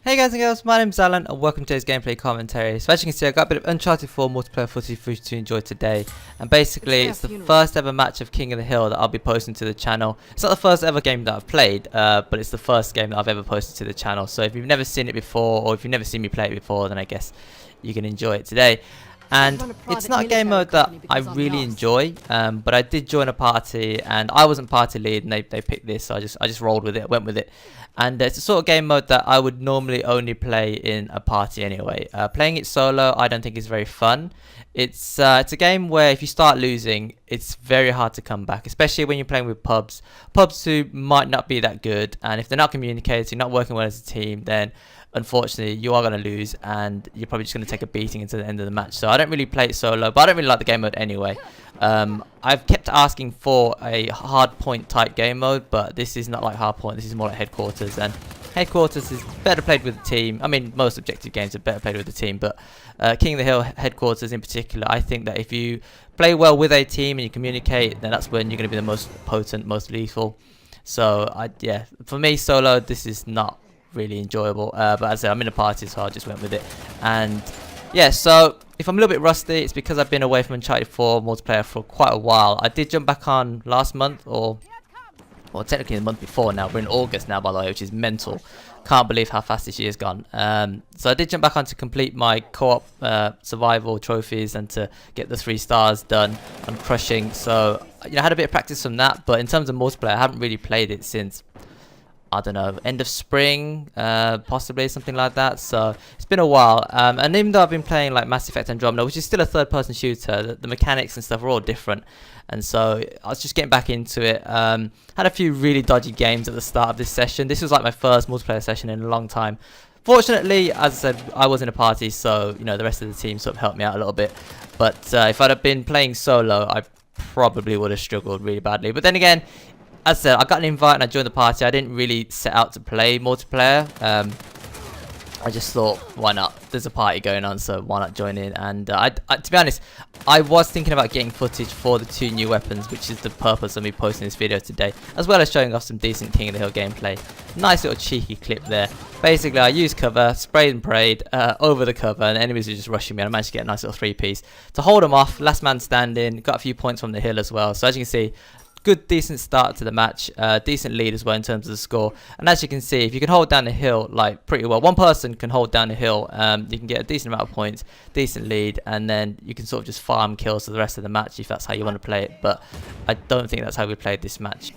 Hey guys and girls, my name is Alan and welcome to today's gameplay commentary. So as you can see, I got a bit of Uncharted 4 multiplayer footage for you to enjoy today. And basically, it's the first ever match of King of the Hill that I'll be posting to the channel. It's not the first ever game that I've played, but it's the first game that I've ever posted to the channel. So if you've never seen it before, or if you've never seen me play it before, then I guess you can enjoy it today. And it's not a game mode that I really enjoy, but I did join a party and I wasn't party lead and they picked this, so I just rolled with it, went with it. And it's a sort of game mode that I would normally only play in a party anyway. Playing it solo I don't think is very fun. It's a game where if you start losing, it's very hard to come back, especially when you're playing with pubs who might not be that good, and if they're not communicating, not working well as a team, then unfortunately you are going to lose and you're probably just going to take a beating until the end of the match. So I don't really play it solo, but I don't really like the game mode anyway. I've kept asking for a hard point type game mode, but this is not like hard point, this is more like headquarters, and headquarters is better played with the team. I mean, most objective games are better played with the team, but King of the Hill headquarters in particular, I think that if you play well with a team and you communicate, then that's when you're going to be the most potent, most lethal. So yeah, for me solo this is not really enjoyable, but as I said, I'm in a party, so I just went with it. And yeah, so if I'm a little bit rusty, it's because I've been away from Uncharted 4 multiplayer for quite a while. I did jump back on last month, or technically the month before now. We're in August now, by the way, which is mental. Can't believe how fast this year's gone. So I did jump back on to complete my co-op survival trophies and to get the 3 stars done on crushing. So I had a bit of practice from that, but in terms of multiplayer, I haven't really played it since, I don't know, end of spring, possibly something like that. So it's been a while, and even though I've been playing like Mass Effect Andromeda, which is still a third-person shooter, the mechanics and stuff are all different, and so I was just getting back into it. Had a few really dodgy games at the start of this session. This was like my first multiplayer session in a long time. Fortunately, as I said, I was in a party, so the rest of the team sort of helped me out a little bit. But if I'd have been playing solo, I probably would have struggled really badly. But then again, as I said, I got an invite and I joined the party. I didn't really set out to play multiplayer. I just thought, why not? There's a party going on, so why not join in? And to be honest, I was thinking about getting footage for the 2 new weapons, which is the purpose of me posting this video today, as well as showing off some decent King of the Hill gameplay. Nice little cheeky clip there. Basically, I used cover, sprayed and prayed over the cover, and enemies were just rushing me, and I managed to get a nice little 3-piece to hold them off. Last man standing, got a few points from the hill as well. So as you can see, good decent start to the match, decent lead as well in terms of the score. And as you can see, if you can hold down the hill like pretty well, one person can hold down the hill, you can get a decent amount of points, decent lead, and then you can sort of just farm kills for the rest of the match if that's how you want to play it. But I don't think that's how we played this match.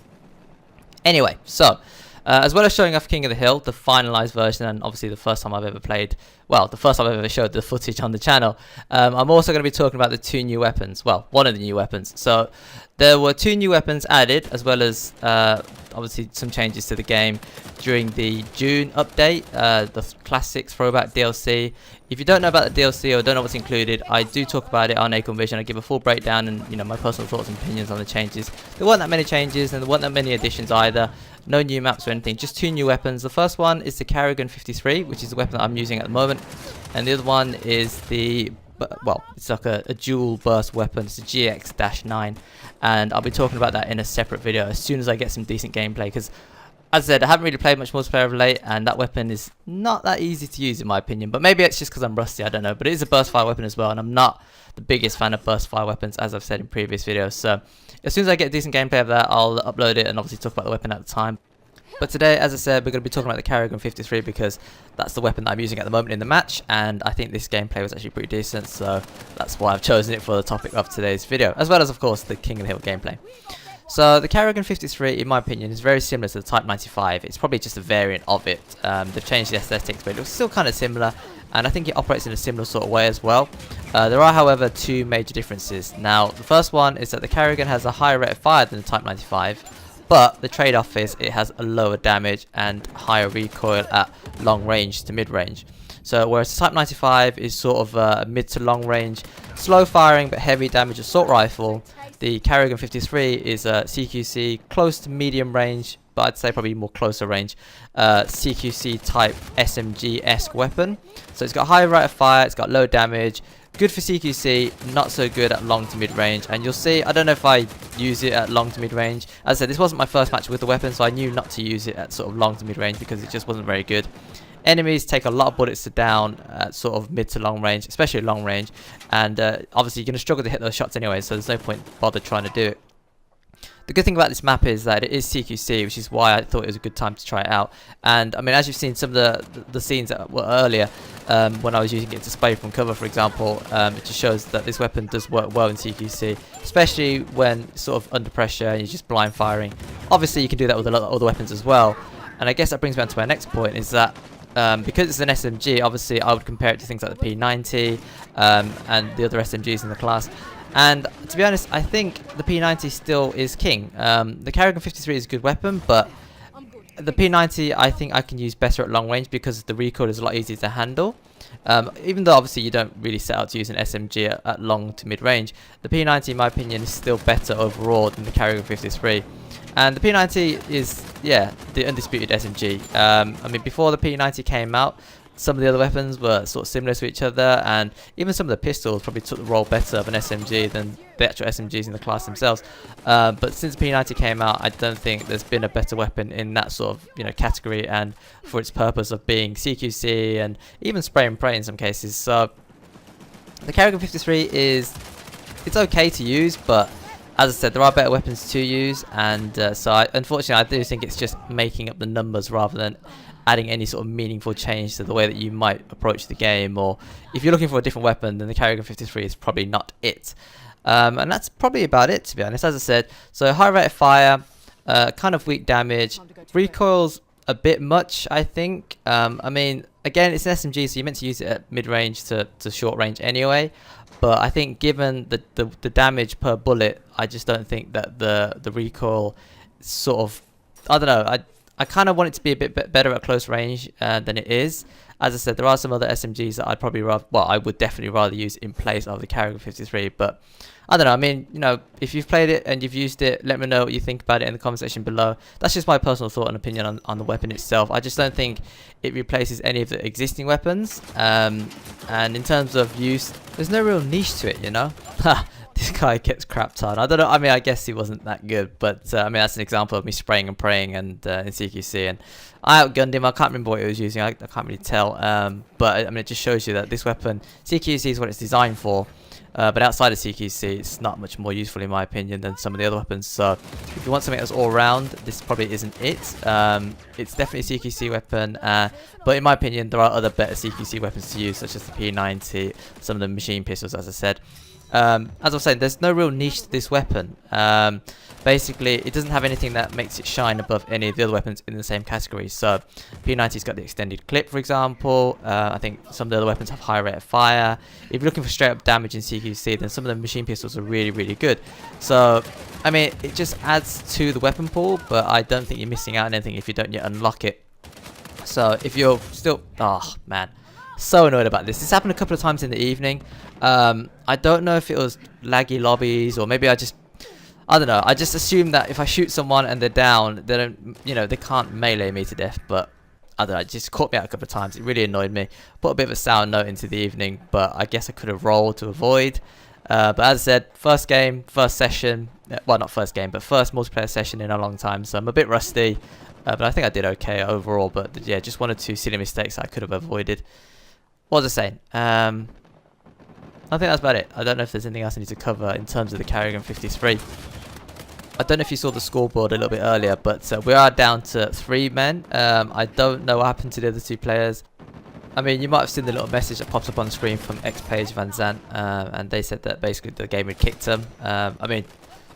Anyway, so as well as showing off King of the Hill, the finalized version, and obviously the first time I've ever played, well, the first time I've ever showed the footage on the channel, I'm also going to be talking about the 2 new weapons. Well, one of the new weapons. So there were 2 new weapons added, as well as obviously some changes to the game during the June update, the Classics Throwback DLC. If you don't know about the DLC or don't know what's included, I do talk about it on Acorn Vision. I give a full breakdown and my personal thoughts and opinions on the changes. There weren't that many changes and there weren't that many additions either. No new maps or anything, just 2 new weapons. The first one is the Carrigan 53, which is the weapon that I'm using at the moment, and the other one is the, well, it's like a dual burst weapon. It's a GX-9, and I'll be talking about that in a separate video as soon as I get some decent gameplay, because as I said, I haven't really played much multiplayer of late, and that weapon is not that easy to use in my opinion. But maybe it's just because I'm rusty, I don't know. But it is a burst fire weapon as well, and I'm not the biggest fan of burst fire weapons, as I've said in previous videos. So as soon as I get decent gameplay of that, I'll upload it and obviously talk about the weapon at the time. But today, as I said, we're going to be talking about the Carrigan 53 because that's the weapon that I'm using at the moment in the match, and I think this gameplay was actually pretty decent, so that's why I've chosen it for the topic of today's video, as well as, of course, the King of the Hill gameplay. So the Carrigan 53, in my opinion, is very similar to the Type 95. It's probably just a variant of it. They've changed the aesthetics, but it looks still kind of similar, and I think it operates in a similar sort of way as well. There are, however, 2 major differences. Now, the first one is that the Carrigan has a higher rate of fire than the Type 95, but the trade-off is it has a lower damage and higher recoil at long range to mid range. So whereas the Type 95 is sort of a mid to long range, slow firing but heavy damage assault rifle, the Carrigan 53 is a CQC close to medium range, but I'd say probably more closer range, CQC type SMG-esque weapon. So it's got high rate of fire, it's got low damage, good for CQC, not so good at long to mid range. And you'll see, I don't know if I use it at long to mid range. As I said, this wasn't my first match with the weapon, so I knew not to use it at sort of long to mid range because it just wasn't very good. enemies take a lot of bullets to down at sort of mid to long range, especially long range, and obviously you're going to struggle to hit those shots anyway, so there's no point bother trying to do it. The good thing about this map is that it is CQC, which is why I thought it was a good time to try it out. And I mean, as you've seen some of the scenes that were earlier, when I was using it to spray from cover, for example, it just shows that this weapon does work well in CQC, especially when sort of under pressure and you're just blind firing. Obviously, you can do that with a lot of other weapons as well. And I guess that brings me on to my next point, is that because it's an SMG, obviously I would compare it to things like the P90 and the other SMGs in the class. And to be honest, I think the P90 still is king. The Carrigan 53 is a good weapon, but the P90 I think I can use better at long range because the recoil is a lot easier to handle. Even though obviously you don't really set out to use an SMG at long to mid range, the P90 in my opinion is still better overall than the Carrigan 53. And the P90 is, yeah, the undisputed SMG. I mean, before the P90 came out, some of the other weapons were sort of similar to each other, and even some of the pistols probably took the role better of an SMG than the actual SMGs in the class themselves. But since P90 came out, I don't think there's been a better weapon in that sort of category, and for its purpose of being CQC and even spray and pray in some cases. So the Carrigan 53 it's okay to use, but as I said, there are better weapons to use, and unfortunately I do think it's just making up the numbers rather than adding any sort of meaningful change to the way that you might approach the game. Or if you're looking for a different weapon, then the Carrigan 53 is probably not it. And that's probably about it, to be honest. As I said, so high rate of fire, kind of weak damage, recoils a bit much, I think. I mean, again, it's an SMG, so you're meant to use it at mid-range to short range anyway. But I think given the damage per bullet, I just don't think that the recoil sort of, I don't know, I kind of want it to be a bit better at close range than it is. As I said, there are some other SMGs that I'd probably rather, well, I would definitely rather use in place of the Carrigan 53. But I don't know, I mean, if you've played it and you've used it, let me know what you think about it in the comment section below. That's just my personal thought and opinion on the weapon itself. I just don't think it replaces any of the existing weapons. And in terms of use, there's no real niche to it, This guy gets crapped on. I don't know. I mean, I guess he wasn't that good, but I mean, that's an example of me spraying and praying and in CQC, and I outgunned him. I can't remember what he was using. I can't really tell. But I mean, it just shows you that this weapon, CQC, is what it's designed for. But outside of CQC, it's not much more useful in my opinion than some of the other weapons. So if you want something that's all round, this probably isn't it. It's definitely a CQC weapon, but in my opinion, there are other better CQC weapons to use, such as the P90, some of the machine pistols, as I said. As I was saying, there's no real niche to this weapon. Basically, it doesn't have anything that makes it shine above any of the other weapons in the same category. So, P90's got the extended clip, for example. I think some of the other weapons have high rate of fire. If you're looking for straight up damage in CQC, then some of the machine pistols are really, really good. So, I mean, it just adds to the weapon pool, but I don't think you're missing out on anything if you don't yet unlock it. So, if you're still... Oh, man. So annoyed about this. This happened a couple of times in the evening. I don't know if it was laggy lobbies or maybe I don't know. I just assume that if I shoot someone and they're down, they don't, they can't melee me to death. But I don't know. It just caught me out a couple of times. It really annoyed me. Put a bit of a sour note into the evening, but I guess I could have rolled to avoid. But as I said, first game, first session. Well, not first game, but first multiplayer session in a long time. So I'm a bit rusty, but I think I did okay overall. But yeah, just one or two silly mistakes I could have avoided. What was I saying? I think that's about it. I don't know if there's anything else I need to cover in terms of the Carrigan 53. I don't know if you saw the scoreboard a little bit earlier, but we are down to 3 men. I don't know what happened to the other 2 players. I mean, you might have seen the little message that pops up on the screen from X-Page Van Zandt, and they said that basically the game had kicked them. I mean,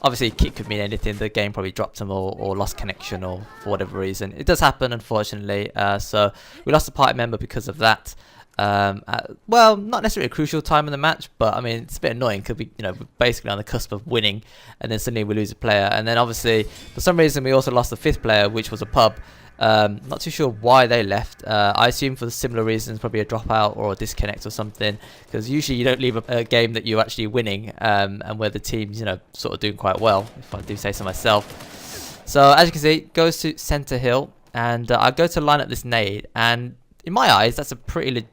obviously kick could mean anything. The game probably dropped them or lost connection or for whatever reason. It does happen, unfortunately. So we lost a party member because of that. Well, not necessarily a crucial time in the match, but I mean, it's a bit annoying because we're basically on the cusp of winning, and then suddenly we lose a player, and then obviously for some reason we also lost the 5th player, which was a pub. Not too sure why they left. I assume for similar reasons, probably a dropout or a disconnect or something, because usually you don't leave a game that you're actually winning, and where the team's sort of doing quite well, if I do say so myself. So as you can see, it goes to Center Hill, and I go to line up this nade, and in my eyes that's a pretty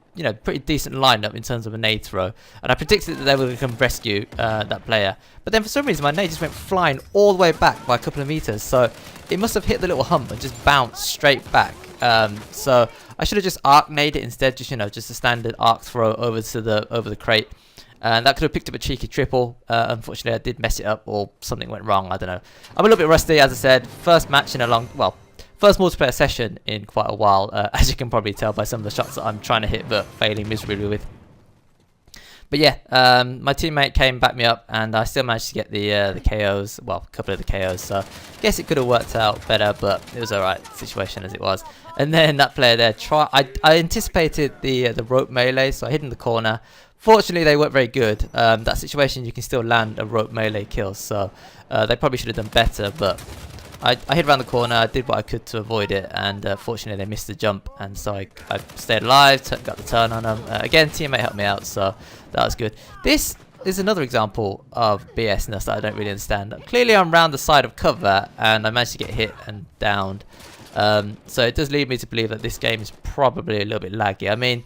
decent lineup in terms of a nade throw, and I predicted that they were going to come rescue that player, but then for some reason my nade just went flying all the way back by a couple of meters, so it must have hit the little hump and just bounced straight back. So I should have just arc nade it instead, just, you know, just a standard arc throw over the crate. And that could have picked up a cheeky triple. Unfortunately, I did mess it up, or something went wrong. I don't know. I'm a little bit rusty, as I said. First match in a long, well, first multiplayer session in quite a while, as you can probably tell by some of the shots that I'm trying to hit, but failing miserably with. But yeah, my teammate came and backed me up, and I still managed to get the KOs. Well, a couple of the KOs. So I guess it could have worked out better, but it was alright situation as it was. And then that player there, I anticipated the rope melee, so I hid in the corner. Fortunately, they weren't very good. That situation, you can still land a rope melee kill, so they probably should have done better, but I hid around the corner, I did what I could to avoid it, and fortunately they missed the jump, and so I stayed alive, got the turn on them. Again, teammate helped me out, so that was good. This is another example of BS-ness that I don't really understand. Clearly I'm round the side of cover, and I managed to get hit and downed. So it does lead me to believe that this game is probably a little bit laggy. I mean,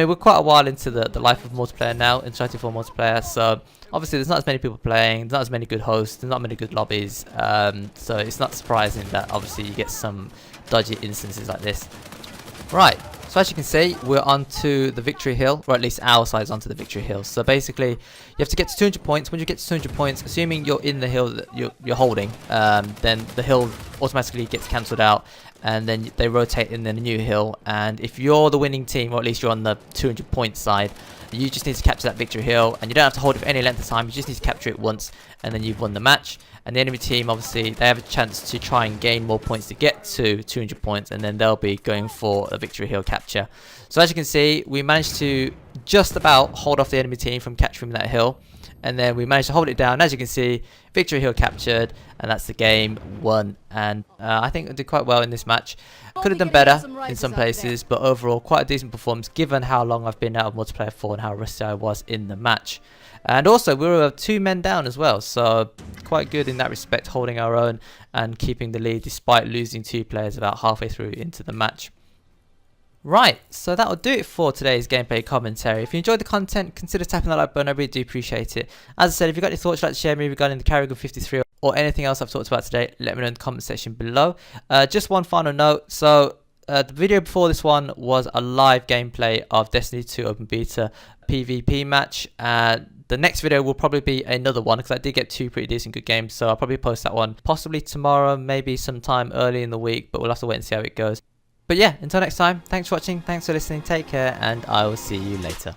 we're quite a while into the life of multiplayer now, Uncharted 4 multiplayer, so obviously there's not as many people playing, there's not as many good hosts, there's not many good lobbies, so it's not surprising that obviously you get some dodgy instances like this. Right, so as you can see, we're onto the victory hill, or at least our side's onto the victory hill. So basically, you have to get to 200 points. When you get to 200 points, assuming you're in the hill that you're holding, then the hill automatically gets cancelled out, and then they rotate in the new hill. And if you're the winning team, or at least you're on the 200 point side, you just need to capture that victory hill, and you don't have to hold it for any length of time. You just need to capture it once, and then you've won the match. And the enemy team, obviously, they have a chance to try and gain more points to get to 200 points, and then they'll be going for a victory hill capture. So as you can see, we managed to just about hold off the enemy team from capturing that hill, and then we managed to hold it down. As you can see, victory hill captured, and that's the game won. And I think I did quite well in this match. Could have done better in some places, but overall quite a decent performance given how long I've been out of multiplayer 4 and how rusty I was in the match. And also we were 2 men down as well, so quite good in that respect, holding our own and keeping the lead despite losing 2 players about halfway through into the match. Right, so that'll do it for today's gameplay commentary. If you enjoyed the content, consider tapping that like button, I really do appreciate it. As I said, if you've got any thoughts you'd like to share with me regarding the Carrigan 53 or anything else I've talked about today, let me know in the comment section below. Just one final note, so the video before this one was a live gameplay of Destiny 2 Open Beta PvP match. The next video will probably be another one because I did get 2 pretty decent good games, so I'll probably post that one possibly tomorrow, maybe sometime early in the week, but we'll have to wait and see how it goes. But yeah, until next time, thanks for watching, thanks for listening, take care, and I will see you later.